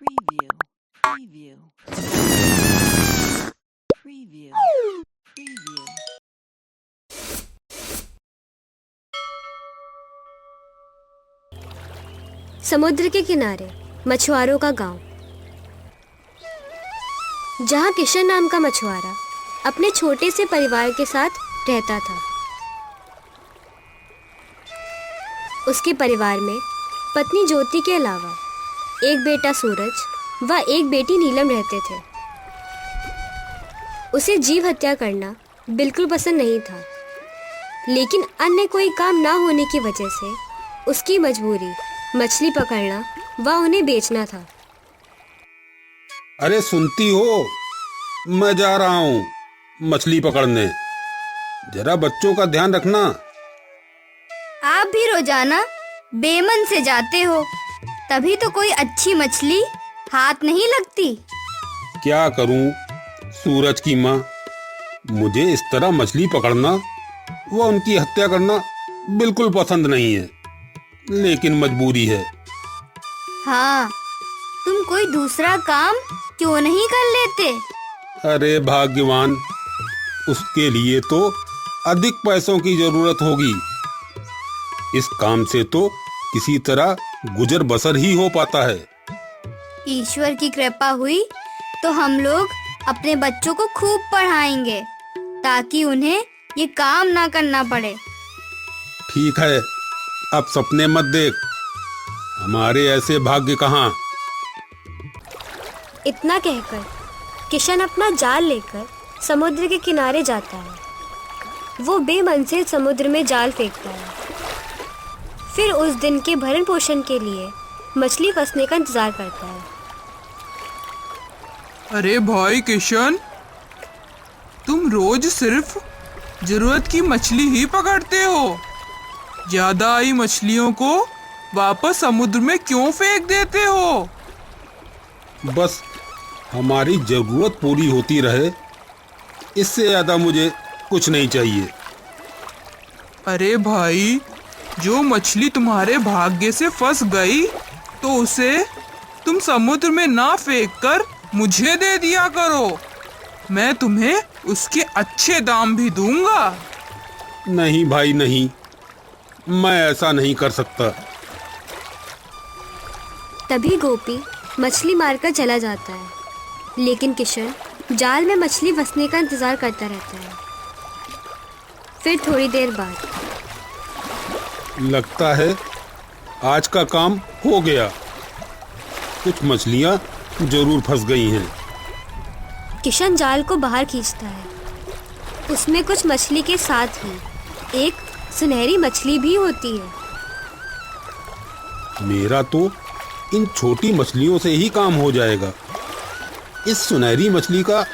Preview. Preview. Preview. Preview. समुद्र के किनारे मछुआरों का गांव, जहां किशन नाम का मछुआरा अपने छोटे से परिवार के साथ रहता था। उसके परिवार में पत्नी ज्योति के अलावा एक बेटा सूरज व एक बेटी नीलम रहते थे। उसे जीव हत्या करना बिल्कुल पसंद नहीं था, लेकिन अन्य कोई काम ना होने की वजह से उसकी मजबूरी मछली पकड़ना व उन्हें बेचना था। अरे सुनती हो, मैं जा रहा हूँ मछली पकड़ने। जरा बच्चों का ध्यान रखना। आप भी रोजाना बेमन से जाते हो, तभी तो कोई अच्छी मछली हाथ नहीं लगती। क्या करूँ सूरज की माँ, मुझे इस तरह मछली पकड़ना व उनकी हत्या करना बिल्कुल पसंद नहीं है, लेकिन मजबूरी है। हाँ, तुम कोई दूसरा काम क्यों नहीं कर लेते? अरे भाग्यवान, उसके लिए तो अधिक पैसों की जरूरत होगी। इस काम से तो किसी तरह गुजर बसर ही हो पाता है। ईश्वर की कृपा हुई तो हम लोग अपने बच्चों को खूब पढ़ाएंगे, ताकि उन्हें ये काम ना करना पड़े। ठीक है, अब सपने मत देख, हमारे ऐसे भाग्य कहाँ। इतना कहकर किशन अपना जाल लेकर समुद्र के किनारे जाता है। वो बेमन से समुद्र में जाल फेंकता है, फिर उस दिन के भरण पोषण के लिए मछली फंसने का इंतजार करता है। अरे भाई किशन, तुम रोज सिर्फ जरूरत की मछली ही पकड़ते हो। ज्यादा आई मछलियों को वापस समुद्र में क्यों फेंक देते हो? बस हमारी जरूरत पूरी होती रहे, इससे ज्यादा मुझे कुछ नहीं चाहिए। अरे भाई, जो मछली तुम्हारे भाग्य से फंस गई तो उसे तुम समुद्र में ना फेंककर मुझे दे दिया करो। मैं तुम्हें उसके अच्छे दाम भी दूंगा। नहीं भाई नहीं, मैं ऐसा नहीं कर सकता। तभी गोपी मछली मारकर चला जाता है, लेकिन किशन जाल में मछली फंसने का इंतजार करता रहता है। फिर थोड़ी देर बाद लगता है आज का काम हो गया। कुछ मछलियां जरूर फंस गई हैं। किशन जाल को बाहर खींचता है। उसमें कुछ मछली के साथ ही एक सुनहरी मछली भी होती है। मेरा तो इन छोटी मछलियों से ही काम हो जाएगा। इस सुनहरी मछली का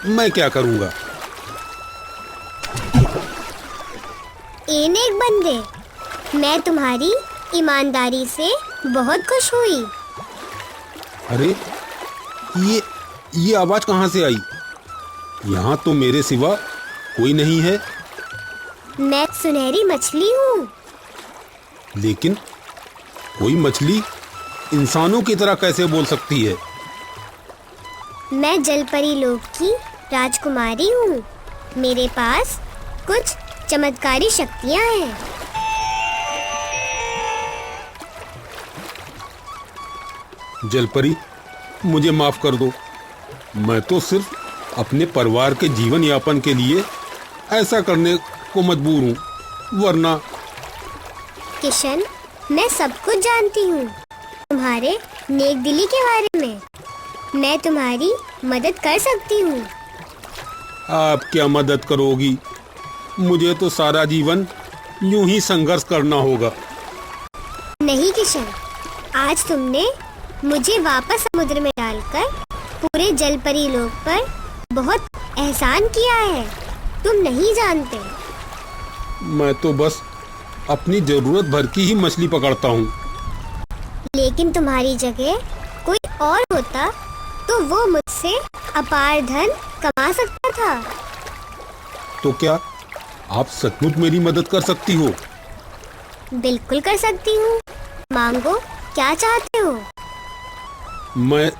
मैं क्या करूंगा? एक बंदे, मैं तुम्हारी ईमानदारी से बहुत खुश हुई। अरे ये आवाज कहाँ से आई? यहाँ तो मेरे सिवा कोई नहीं है। मैं सुनहरी मछली हूँ। लेकिन कोई मछली इंसानों की तरह कैसे बोल सकती है? मैं जलपरी लोक की राजकुमारी हूँ। मेरे पास कुछ चमत्कारी शक्तियाँ हैं। जलपरी, मुझे माफ कर दो। मैं तो सिर्फ अपने परिवार के जीवन यापन के लिए ऐसा करने को मजबूर हूँ, वरना। किशन, मैं सब कुछ जानती हूँ तुम्हारे नेक दिली के बारे में। मैं तुम्हारी मदद कर सकती हूँ। आप क्या मदद करोगी? मुझे तो सारा जीवन यूं ही संघर्ष करना होगा। नहीं किशन, आज तुमने मुझे वापस समुद्र में डालकर पूरे जलपरी लोक पर बहुत एहसान किया है। तुम नहीं जानते। मैं तो बस अपनी जरूरत भर की ही मछली पकड़ता हूँ। लेकिन तुम्हारी जगह कोई और होता तो वो मुझसे अपार धन कमा सकता था। तो क्या आप सचमुच मेरी मदद कर सकती हो? बिल्कुल कर सकती हूँ। मांगो, क्या चाहते हो? मैं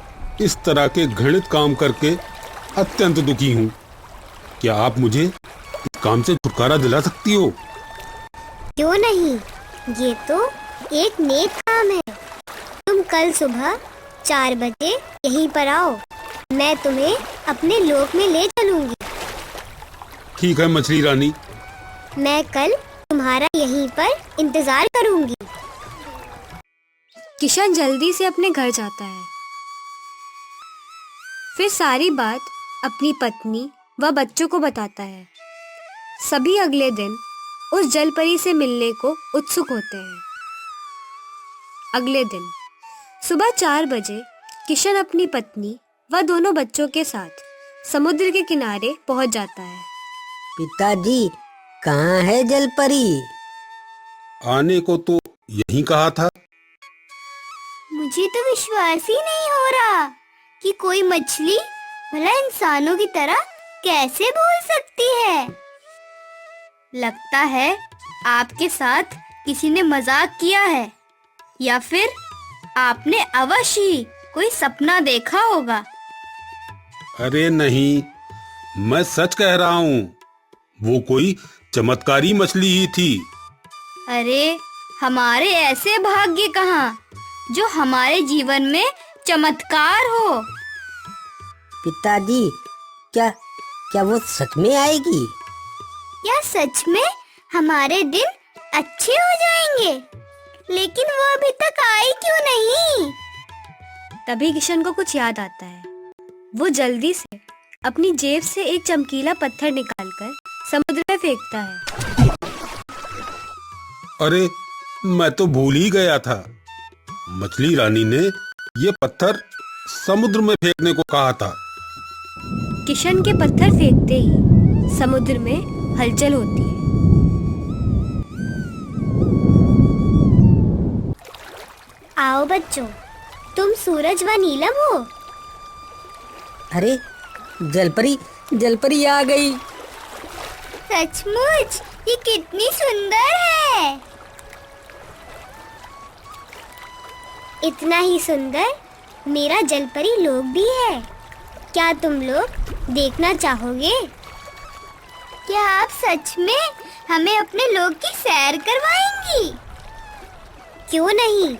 इस तरह के घृणित काम करके अत्यंत दुखी हूँ। क्या आप मुझे इस काम से छुटकारा दिला सकती हो? क्यों नहीं, ये तो एक नेक काम है। तुम कल सुबह 4 बजे यहीं पर आओ, मैं तुम्हें अपने लोक में ले चलूंगी। ठीक है मछली रानी। मैं कल तुम्हारा यहीं पर इंतजार करूंगी। किशन जल्दी से अपने घर जाता है। फिर सारी बात अपनी पत्नी व बच्चों को बताता है। सभी अगले दिन उस जलपरी से मिलने को उत्सुक होते हैं। अगले दिन सुबह 4 बजे किशन अपनी पत्नी व दोनों बच्चों के साथ समुद्र के किनारे पहुंच जाता है। पिताजी, कहाँ है जलपरी? आने को तो यहीं कहा था। मुझे तो विश्वास ही नहीं हो रहा कि कोई मछली भला इंसानों की तरह कैसे बोल सकती है। लगता है आपके साथ किसी ने मजाक किया है, या फिर आपने अवश्य ही कोई सपना देखा होगा। अरे नहीं, मैं सच कह रहा हूँ। वो कोई चमत्कारी मछली ही थी। अरे हमारे ऐसे भाग्य कहाँ जो हमारे जीवन में चमत्कार हो। पिताजी, क्या क्या वो सच में आएगी? क्या सच में हमारे दिन अच्छे हो जाएंगे? लेकिन वो अभी तक आई क्यों नहीं? तभी किशन को कुछ याद आता है। वो जल्दी से अपनी जेब से एक चमकीला पत्थर निकालकर समुद्र में फेंकता है। अरे मैं तो भूल ही गया था। मछली रानी ने ये पत्थर समुद्र में फेंकने को कहा था। किशन के पत्थर फेंकते ही समुद्र में हलचल होती है। आओ बच्चों, तुम सूरज व नीलम हो। अरे जलपरी आ गई। सचमुच ये कितनी सुंदर है। इतना ही सुंदर मेरा जलपरी लोक भी है। क्या तुम लोग देखना चाहोगे? क्या आप सच में हमें अपने लोक की सैर करवाएंगी? क्यों नहीं,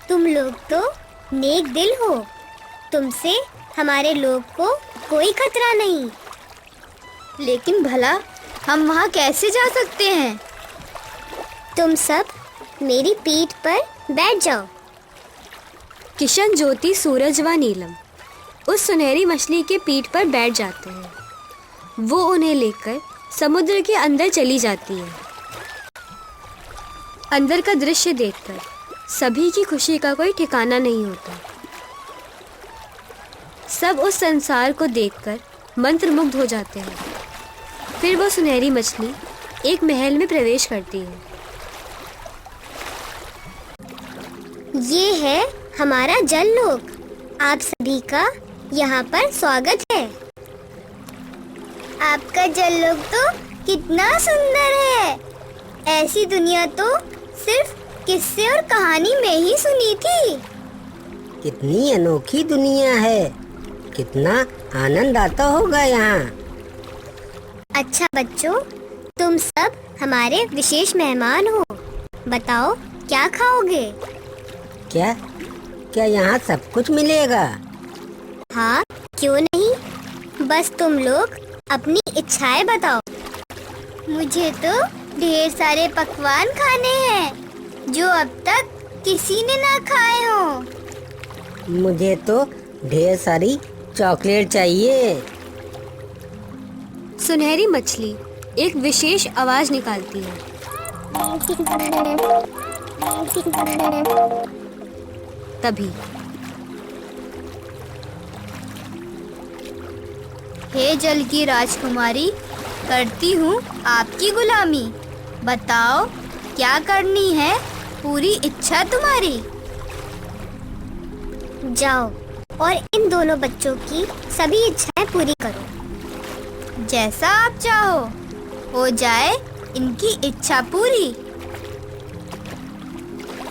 तुम लोग तो नेक दिल हो। तुमसे हमारे लोक को कोई खतरा नहीं। लेकिन भला हम वहाँ कैसे जा सकते हैं? तुम सब मेरी पीठ पर बैठ जाओ। किशन, ज्योति, सूरज व नीलम उस सुनहरी मछली के पीठ पर बैठ जाते हैं। वो उन्हें लेकर समुद्र के अंदर चली जाती है। अंदर का दृश्य देखकर सभी की खुशी का कोई ठिकाना नहीं होता। सब उस संसार को देखकर मंत्रमुग्ध हो जाते हैं। फिर वो सुनहरी मछली एक महल में प्रवेश करती है। ये है हमारा जल लोक। आप सभी का यहाँ पर स्वागत है। आपका जल लोक तो कितना सुंदर है। ऐसी दुनिया तो सिर्फ किस्से और कहानी में ही सुनी थी। कितनी अनोखी दुनिया है। कितना आनंद आता होगा यहाँ। अच्छा बच्चों, तुम सब हमारे विशेष मेहमान हो। बताओ क्या खाओगे? क्या यहाँ सब कुछ मिलेगा? हाँ, क्यों नहीं। बस तुम लोग अपनी इच्छाएं बताओ। मुझे तो ढेर सारे पकवान खाने हैं जो अब तक किसी ने ना खाए हो। मुझे तो ढेर सारी चॉकलेट चाहिए। सुनहरी मछली एक विशेष आवाज निकालती है। तभी हे जल की राजकुमारी, करती हूँ आपकी गुलामी। बताओ क्या करनी है पूरी इच्छा तुम्हारी। जाओ और इन दोनों बच्चों की सभी इच्छाएं पूरी करो। जैसा आप चाहो, हो जाए इनकी इच्छा पूरी।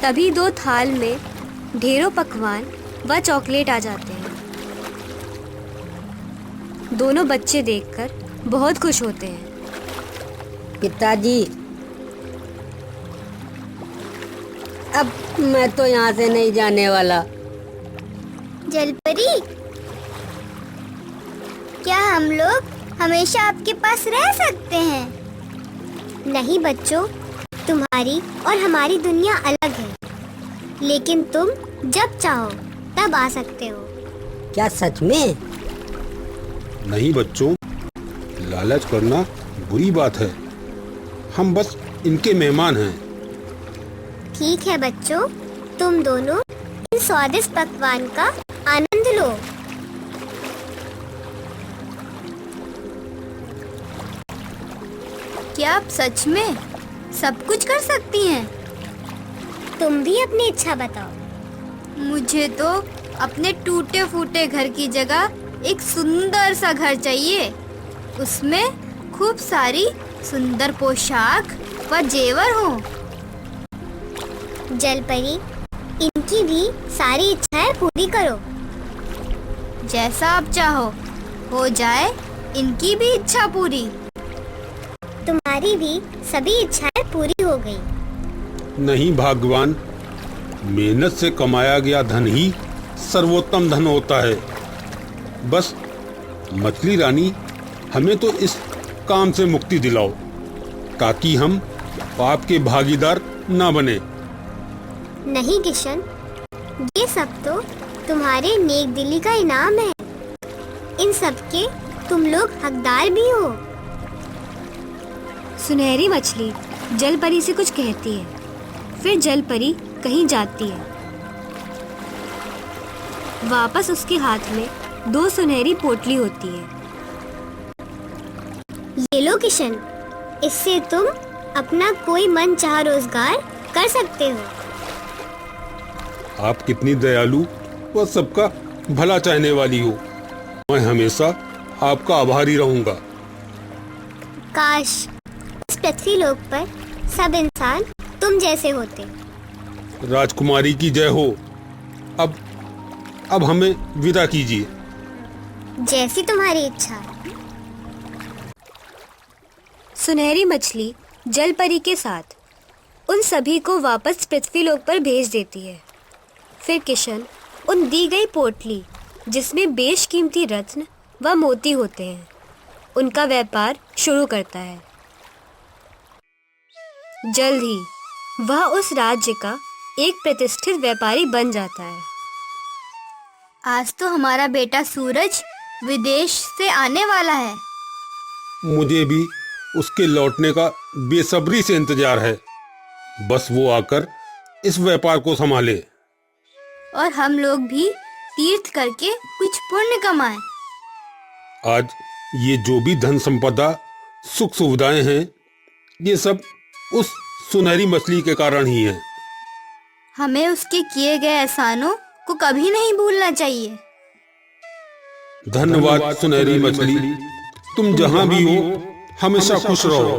तभी 2 थाल में ढेरों पकवान व चॉकलेट आ जाते हैं। दोनों बच्चे देखकर बहुत खुश होते हैं। पिताजी, अब मैं तो यहाँ से नहीं जाने वाला। जलपरी, क्या हम लोग हमेशा आपके पास रह सकते हैं? नहीं बच्चों, तुम्हारी और हमारी दुनिया अलग है, लेकिन तुम जब चाहो तब आ सकते हो। क्या सच में? नहीं बच्चों, लालच करना बुरी बात है। हम बस इनके मेहमान हैं। ठीक है बच्चों, तुम दोनों इन स्वादिष्ट पकवान का आनंद लो। क्या आप सच में सब कुछ कर सकती हैं? तुम भी अपनी इच्छा बताओ। मुझे तो अपने टूटे फूटे घर की जगह एक सुंदर सा घर चाहिए। उसमें खूब सारी सुंदर पोशाक व जेवर हो। जलपरी, इनकी भी सारी इच्छाएं पूरी करो। जैसा आप चाहो, हो जाए इनकी भी इच्छा पूरी। तुम्हारी भी सभी इच्छाएं पूरी हो गई। नहीं भाग्यवान, मेहनत से कमाया गया धन ही सर्वोत्तम धन होता है। बस मछली रानी, हमें तो इस काम से मुक्ति दिलाओ ताकि हम पाप के भागीदार ना बने। नहीं किशन, ये सब तो तुम्हारे नेक दिली का इनाम है। इन सब के तुम लोग हकदार भी हो। सुनहरी मछली जलपरी से कुछ कहती है, फिर जलपरी कहीं जाती है। वापस उसके हाथ में 2 सुनहरी पोटली होती है। ये लो किशन, इससे तुम अपना कोई मनचाहा रोजगार कर सकते हो। आप कितनी दयालु व सबका भला चाहने वाली हो। मैं हमेशा आपका आभारी रहूंगा। काश इस पृथ्वी लोक पर सब इंसान तुम जैसे होते। राजकुमारी की जय हो। अब हमें विदा कीजिए। जैसी तुम्हारी इच्छा। सुनहरी मछली जलपरी के साथ उन सभी को वापस पृथ्वीलोक पर भेज देती है। फिर किशन उन दी गई पोटली, जिसमें बेशकीमती रत्न व मोती होते हैं, उनका व्यापार शुरू करता है। जल्द ही वह उस राज्य का एक प्रतिष्ठित व्यापारी बन जाता है। आज तो हमारा बेटा सूरज विदेश से आने वाला है। मुझे भी उसके लौटने का बेसब्री से इंतजार है। बस वो आकर इस व्यापार को संभाले और हम लोग भी तीर्थ करके कुछ पुण्य कमाएं। आज ये जो भी धन संपदा, सुख सुविधाएं हैं, ये सब उस सुनहरी मछली के कारण ही है। हमें उसके किए गए एहसानों को कभी नहीं भूलना चाहिए। धन्यवाद सुनहरी मछली। तुम जहां भी हो हमेशा खुश रहो।